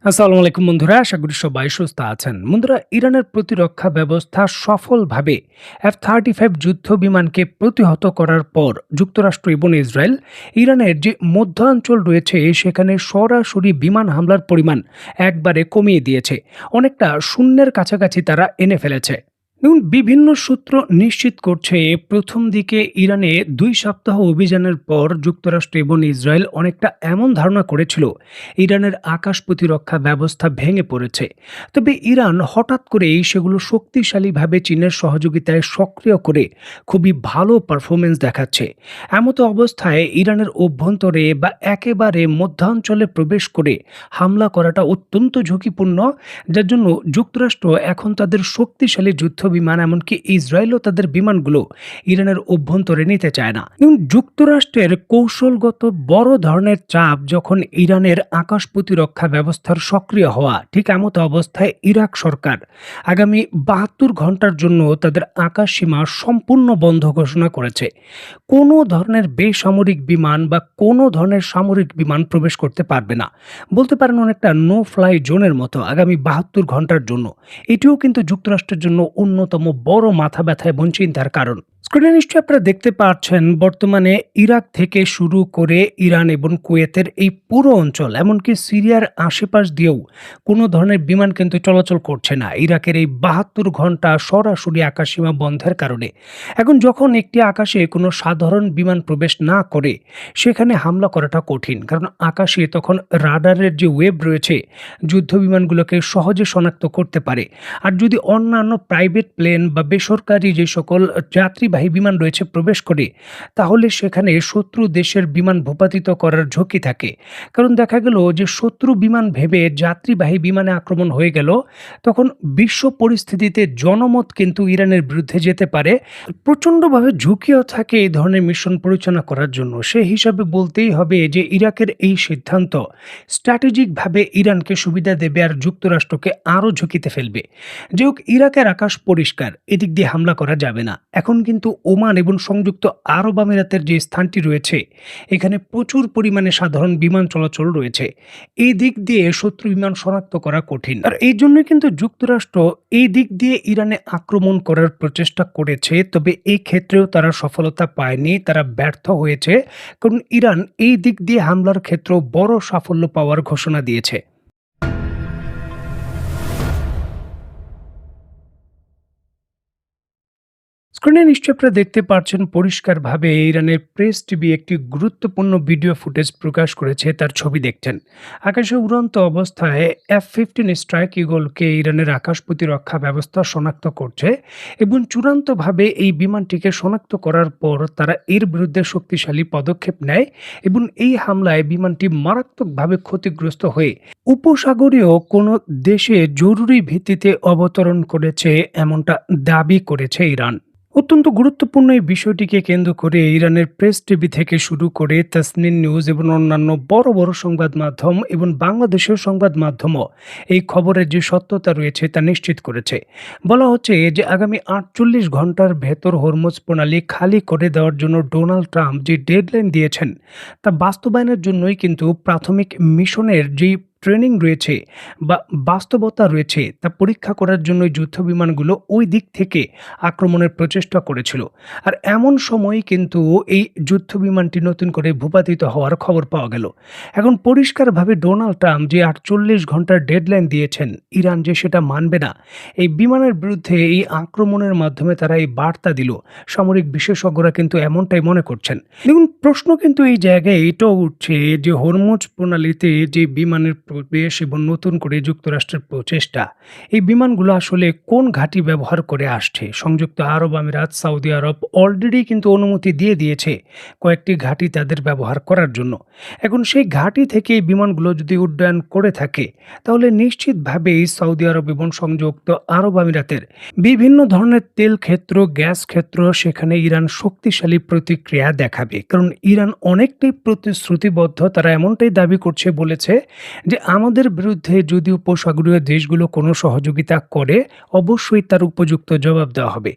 আসসালামু আলাইকুম বন্ধুরা, আশা করি সবাই সুস্থ আছেন। বন্ধুরা, ইরানের প্রতিরক্ষা ব্যবস্থা সফলভাবে F-35 যুদ্ধ বিমানকে প্রতিহত করার পর যুক্তরাষ্ট্র এবং ইসরায়েল ইরানের যে মধ্যাঞ্চল রয়েছে সেখানে সরাসরি বিমান হামলার পরিমাণ একবারে কমিয়ে দিয়েছে। অনেকটা শূন্যের কাছাকাছি তারা এনে ফেলেছে। দেখুন, বিভিন্ন সূত্র নিশ্চিত করছে প্রথম দিকে ইরানে 2 সপ্তাহ অভিযানের পর যুক্তরাষ্ট্র এবং ইসরায়েল অনেকটা এমন ধারণা করেছিল ইরানের আকাশ প্রতিরক্ষা ব্যবস্থা ভেঙে পড়েছে। তবে ইরান হঠাৎ করেই সেগুলো শক্তিশালীভাবে চীনের সহযোগিতায় সক্রিয় করে খুবই ভালো পারফরমেন্স দেখাচ্ছে। এমতো অবস্থায় ইরানের অভ্যন্তরে বা একেবারে মধ্যাঞ্চলে প্রবেশ করে হামলা করাটা অত্যন্ত ঝুঁকিপূর্ণ, যার জন্য যুক্তরাষ্ট্র এখন তাদের শক্তিশালী যুদ্ধ বিমান, এমনকি ইসরায়েলও তাদের বিমানগুলো ইরানের অভ্যন্তরে নিতে চায় না। এবং যুক্তরাষ্ট্রের কৌশলগত বড় ধরনের চাপ যখন ইরানের আকাশ প্রতিরক্ষা ব্যবস্থার সক্রিয় হওয়া, ঠিক এমত অবস্থায় ইরাক সরকার আগামী 72 ঘন্টার জন্য তাদের আকাশ সীমা সম্পূর্ণ বন্ধ ঘোষণা করেছে। কোনো ধরনের বেসামরিক বিমান বা কোনো ধরনের সামরিক বিমান প্রবেশ করতে পারবে না। বলতে পারেন অনেকটা নো ফ্লাই জোনের মতো আগামী 72 ঘন্টার জন্য। এটিও কিন্তু যুক্তরাষ্ট্রের জন্য অন্যতম বড় মাথা ব্যথা এবং চিন্তার কারণ। স্ক্রিনে নিশ্চয়ই আপনারা দেখতে পাচ্ছেন, বর্তমানে ইরাক থেকে শুরু করে ইরান এবং কুয়েতের এই পুরো অঞ্চল, এমনকি সিরিয়ার আশেপাশ দিয়েও কোনো ধরনের বিমান কিন্তু চলাচল করছে না ইরাকের এই 72 ঘন্টা সরাসরি আকাশসীমা বন্ধের কারণে। এখন যখন একটি আকাশে কোনো সাধারণ বিমান প্রবেশ না করে, সেখানে হামলা করাটা কঠিন, কারণ আকাশে তখন রাডারের যে ওয়েব রয়েছে যুদ্ধ বিমানগুলোকে সহজে শনাক্ত করতে পারে। আর যদি অন্যান্য প্রাইভেট প্লেন বা বেসরকারি যে সকল যাত্রীবাহী বিমান রয়েছে প্রবেশ করে, তাহলে সেখানে শত্রু দেশের বিমান ভূপাতিত করার ঝুঁকি থাকে। কারণ দেখা গেল যে শত্রু বিমান ভেবে যাত্রীবাহী বিমানে আক্রমণ হয়ে গেল, তখন বিশ্ব পরিস্থিতিতে জনমত কিন্তু ইরানের বিরুদ্ধে যেতে পারে। প্রচণ্ডভাবে ঝুঁকিও থাকে এই ধরনের মিশন পরিচালনা করার জন্য। সেই হিসাবে বলতেই হবে যে ইরাকের এই সিদ্ধান্ত স্ট্র্যাটেজিকভাবে ইরানকে সুবিধা দেবে আর যুক্তরাষ্ট্রকে আরও ঝুঁকিতে ফেলবে। যে হোক, ইরাকের আকাশ পরিষ্কার, এদিক দিয়ে হামলা করা যাবে না। এখন কিন্তু ওমান এবং সংযুক্ত আরব আমিরাতের যে স্থানটি রয়েছে, এখানে প্রচুর পরিমাণে সাধারণ বিমান চলাচল রয়েছে। এই দিক দিয়ে শত্রু বিমান শনাক্ত করা কঠিন, আর এই জন্যই কিন্তু যুক্তরাষ্ট্র এই দিক দিয়ে ইরানে আক্রমণ করার প্রচেষ্টা করেছে। তবে এই ক্ষেত্রেও তারা সফলতা পায়নি, তারা ব্যর্থ হয়েছে, কারণ ইরান এই দিক দিয়ে হামলার ক্ষেত্রেও বড় সাফল্য পাওয়ার ঘোষণা দিয়েছে। স্ক্রিনে নিশ্চয়ই আপনারা দেখতে পাচ্ছেন পরিষ্কারভাবে ইরানের প্রেস টিভি একটি গুরুত্বপূর্ণ ভিডিও ফুটেজ প্রকাশ করেছে, তার ছবি দেখছেন। আকাশে উড়ন্ত অবস্থায় F-15 স্ট্রাইক ইগলকে ইরানের আকাশ প্রতিরক্ষা ব্যবস্থা শনাক্ত করছে এবং চূড়ান্তভাবে এই বিমানটিকে শনাক্ত করার পর তারা এর বিরুদ্ধে শক্তিশালী পদক্ষেপ নেয় এবং এই হামলায় বিমানটি মারাত্মকভাবে ক্ষতিগ্রস্ত হয়ে উপসাগরীয় কোনো দেশে জরুরি ভিত্তিতে অবতরণ করেছে, এমনটা দাবি করেছে ইরান। অত্যন্ত গুরুত্বপূর্ণ এই বিষয়টিকে কেন্দ্র করে ইরানের প্রেস টিভি থেকে শুরু করে তাসনিম নিউজ এবং অন্যান্য বড় বড় সংবাদ মাধ্যম এবং বাংলাদেশের সংবাদ মাধ্যমও এই খবরের যে সত্যতা রয়েছে তা নিশ্চিত করেছে। বলা হচ্ছে যে আগামী 48 ঘন্টার ভেতর হরমুজ প্রণালী খালি করে দেওয়ার জন্য ডোনাল্ড ট্রাম্প যে ডেডলাইন দিয়েছেন, তা বাস্তবায়নের জন্যই কিন্তু প্রাথমিক মিশনের যেই ট্রেনিং রয়েছে বা বাস্তবতা রয়েছে তা পরীক্ষা করার জন্য যুদ্ধ বিমানগুলো ওই দিক থেকে আক্রমণের প্রচেষ্টা করেছিল। আর এমন সময়ই কিন্তু এই যুদ্ধ বিমানটি নতুন করে ভূপাতিত হওয়ার খবর পাওয়া গেল। এখন পরিষ্কারভাবে ডোনাল্ড ট্রাম্প যে 48 ঘন্টার ডেডলাইন দিয়েছেন, ইরান যে সেটা মানবে না। এই বিমানের বিরুদ্ধে এই আক্রমণের মাধ্যমে তারা এই বার্তা দিল। সামরিক বিশেষজ্ঞরা কিন্তু এমনটাই মনে করছেন। দেখুন, প্রশ্ন কিন্তু এই জায়গায় এটাও উঠছে যে হরমুজ প্রণালীতে যে বিমানের প্রবেশ এবং নতুন করে যুক্তরাষ্ট্রের প্রচেষ্টা, এই বিমানগুলো আসলে কোন ঘাঁটি ব্যবহার করে আসছে। সংযুক্ত আরব আমিরাত, সৌদি আরব অলরেডি কিন্তু অনুমতি দিয়ে দিয়েছে কয়েকটি ঘাঁটি তাদের ব্যবহার করার জন্য। এখন সেই ঘাঁটি থেকে এই বিমানগুলো যদি উড্ডয়ন করে থাকে, তাহলে নিশ্চিতভাবেই সৌদি আরব এবং সংযুক্ত আরব আমিরাতের বিভিন্ন ধরনের তেল ক্ষেত্র, গ্যাস ক্ষেত্র, সেখানে ইরান শক্তিশালী প্রতিক্রিয়া দেখাবে। কারণ ইরান অনেকটাই প্রতিশ্রুতিবদ্ধ, তারা এমনটাই দাবি করছে, বলেছে যে আমাদের বিরুদ্ধে যদি উপসাগরীয় দেশগুলো কোনো সহযোগিতা করে, অবশ্যই তার উপযুক্ত জবাব দেওয়া হবে।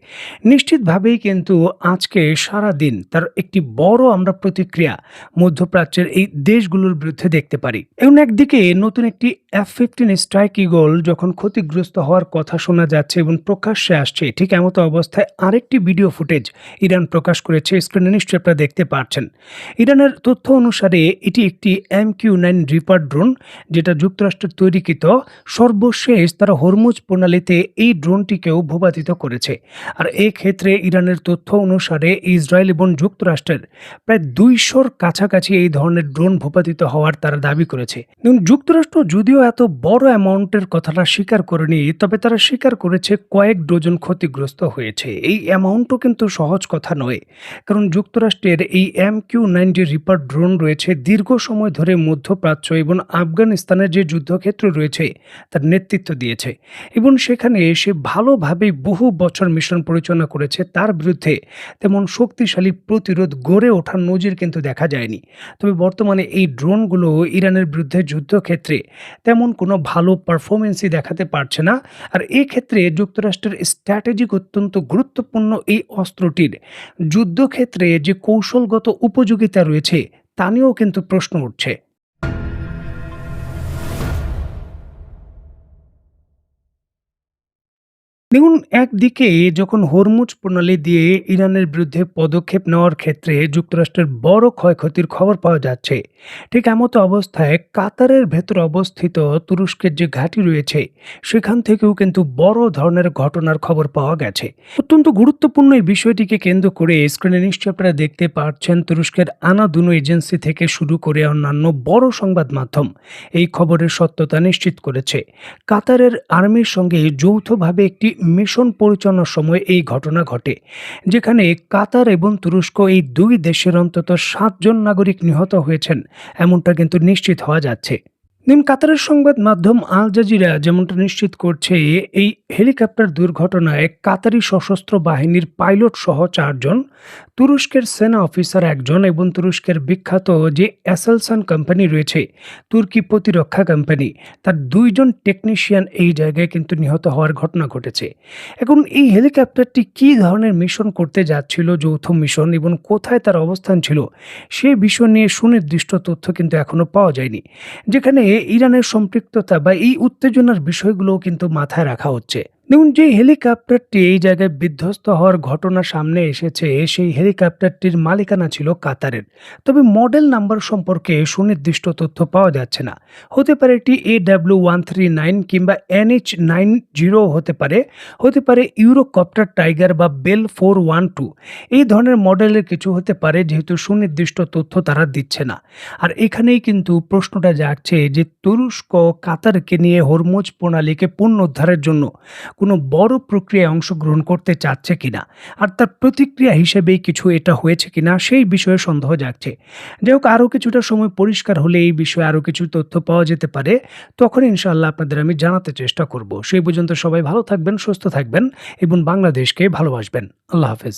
নিশ্চিতভাবেই কিন্তু আজকে সারাদিন তার একটি বড় আমরা প্রতিক্রিয়া মধ্যপ্রাচ্যের এই দেশগুলোর বিরুদ্ধে দেখতে পারি। এবং একদিকে নতুন একটি F-15 স্ট্রাইক ঈগল যখন ক্ষতিগ্রস্ত হওয়ার কথা শোনা যাচ্ছে এবং প্রকাশ্যে আসছে, ঠিক এমতো অবস্থায় আরেকটি ভিডিও ফুটেজ ইরান প্রকাশ করেছে। স্ক্রিনে নিশ্চয়ই আপনারা দেখতে পাচ্ছেন। ইরানের তথ্য অনুসারে এটি একটি MQ-9 রিপার ড্রোন, যেটা যুক্তরাষ্ট্রের তৈরিকৃত। সর্বশেষ তারা হরমুজ প্রণালীতে এই ড্রোনটিকেও ভূপাতিত করেছে। আর এক্ষেত্রে ইরানের তথ্য অনুসারে ইসরায়েল এবং যুক্তরাষ্ট্রের প্রায় 200-র কাছাকাছি এই ধরনের ড্রোন ভূপাতিত হওয়ার তারা দাবি করেছে। এবং যুক্তরাষ্ট্র যদিও এত বড় অ্যামাউন্টের কথাটা স্বীকার করেনি, তবে তারা স্বীকার করেছে কয়েক ডজন ক্ষতিগ্রস্ত হয়েছে। এই অ্যামাউন্টও কিন্তু সহজ কথা নয়, কারণ যুক্তরাষ্ট্রের এই MQ-9 যে রিপার ড্রোন রয়েছে দীর্ঘ সময় ধরে মধ্যপ্রাচ্য এবং আফগানিস্তানের যে যুদ্ধক্ষেত্র রয়েছে তার নেতৃত্ব দিয়েছে এবং সেখানে সে ভালোভাবে বহু বছর মিশন পরিচালনা করেছে। তার বিরুদ্ধে তেমন শক্তিশালী প্রতিরোধ গড়ে ওঠার নজির কিন্তু দেখা যায়নি। তবে বর্তমানে এই ড্রোনগুলো ইরানের বিরুদ্ধে যুদ্ধক্ষেত্রে তেমন কোনো ভালো পারফরমেন্সই দেখাতে পারছে না। আর এক্ষেত্রে যুক্তরাষ্ট্রের স্ট্র্যাটেজিক অত্যন্ত গুরুত্বপূর্ণ এই অস্ত্রটির যুদ্ধক্ষেত্রে যে কৌশলগত উপযোগিতা রয়েছে তা নিয়েও কিন্তু প্রশ্ন উঠছে। দেখুন, একদিকে যখন হরমুজ প্রণালী দিয়ে ইরানের বিরুদ্ধে পদক্ষেপ নেওয়ার ক্ষেত্রে যুক্তরাষ্ট্রের বড় ক্ষয়ক্ষতির খবর পাওয়া যাচ্ছে, ঠিক এমতো অবস্থায় কাতারের ভেতর অবস্থিত তুরস্কের যে ঘাঁটি রয়েছে সেখান থেকেও কিন্তু বড় ধরনের ঘটনার খবর পাওয়া গেছে। অত্যন্ত গুরুত্বপূর্ণ এই বিষয়টিকে কেন্দ্র করে স্ক্রিনে নিশ্চয়ই আপনারা দেখতে পাচ্ছেন, তুরস্কের আনাদুনো এজেন্সি থেকে শুরু করে অন্যান্য বড় সংবাদ মাধ্যম এই খবরের সত্যতা নিশ্চিত করেছে। কাতারের আর্মির সঙ্গে যৌথভাবে একটি মিশন পরিচালনার সময় এই ঘটনা ঘটে, যেখানে কাতার এবং তুরস্ক এই দুই দেশের অন্তত 7 জন নাগরিক নিহত হয়েছেন এমনটা কিন্তু নিশ্চিত হওয়া যাচ্ছে। কাতারের সংবাদ মাধ্যম আল জাজিরা যেমনটা নিশ্চিত করছে, এই হেলিকপ্টার দুর্ঘটনায় কাতারি সশস্ত্র বাহিনীর পাইলট সহ 4 জন, তুরস্কের সেনা অফিসার 1 জন এবং তুরস্কের বিখ্যাত যে অ্যাসেলসান কোম্পানি রয়েছে, তুর্কি প্রতিরক্ষা কোম্পানি, তার 2 জন টেকনিশিয়ান এই জায়গায় কিন্তু নিহত হওয়ার ঘটনা ঘটেছে। এখন এই হেলিকপ্টারটি কী ধরনের মিশন করতে যাচ্ছিল, যৌথ মিশন, এবং কোথায় তার অবস্থান ছিল সে বিষয় নিয়ে সুনির্দিষ্ট তথ্য কিন্তু এখনো পাওয়া যায়নি, যেখানে ইরানের সম্পৃক্ততা বা এই উত্তেজনার বিষয়গুলোও কিন্তু মাথায় রাখা হচ্ছে। দেখুন, যে হেলিকপ্টারটি এই জায়গায় বিধ্বস্ত হওয়ার ঘটনা সামনে এসেছে সেই হেলিকপ্টারটির মালিকানা ছিল কাতারের, তবে মডেল নাম্বার সম্পর্কে সুনির্দিষ্ট তথ্য পাওয়া যাচ্ছে না। হতে পারে এটি AW139 কিংবা NH90 হতে পারে ইউরোকপ্টার টাইগার বা বেল 412 এই ধরনের মডেলের কিছু হতে পারে, যেহেতু সুনির্দিষ্ট তথ্য তারা দিচ্ছে না। আর এখানেই কিন্তু প্রশ্নটা জাগছে যে তুরস্ক কাতারকে নিয়ে হরমুজ প্রণালীকে পুনরুদ্ধারের জন্য কোনো বড় প্রক্রিয়ায় অংশগ্রহণ করতে চাচ্ছে কিনা, আর তার প্রতিক্রিয়া হিসেবেই কিছু এটা হয়েছে কিনা সেই বিষয়ে সন্দেহ জাগছে। যাই হোক, আরও কিছুটা সময় পরিষ্কার হলে এই বিষয়ে আরও কিছু তথ্য পাওয়া যেতে পারে, তখন ইনশাআল্লাহ আপনাদের আমি জানাতে চেষ্টা করব। সেই পর্যন্ত সবাই ভালো থাকবেন, সুস্থ থাকবেন এবং বাংলাদেশকে ভালোবাসবেন। আল্লাহ হাফেজ।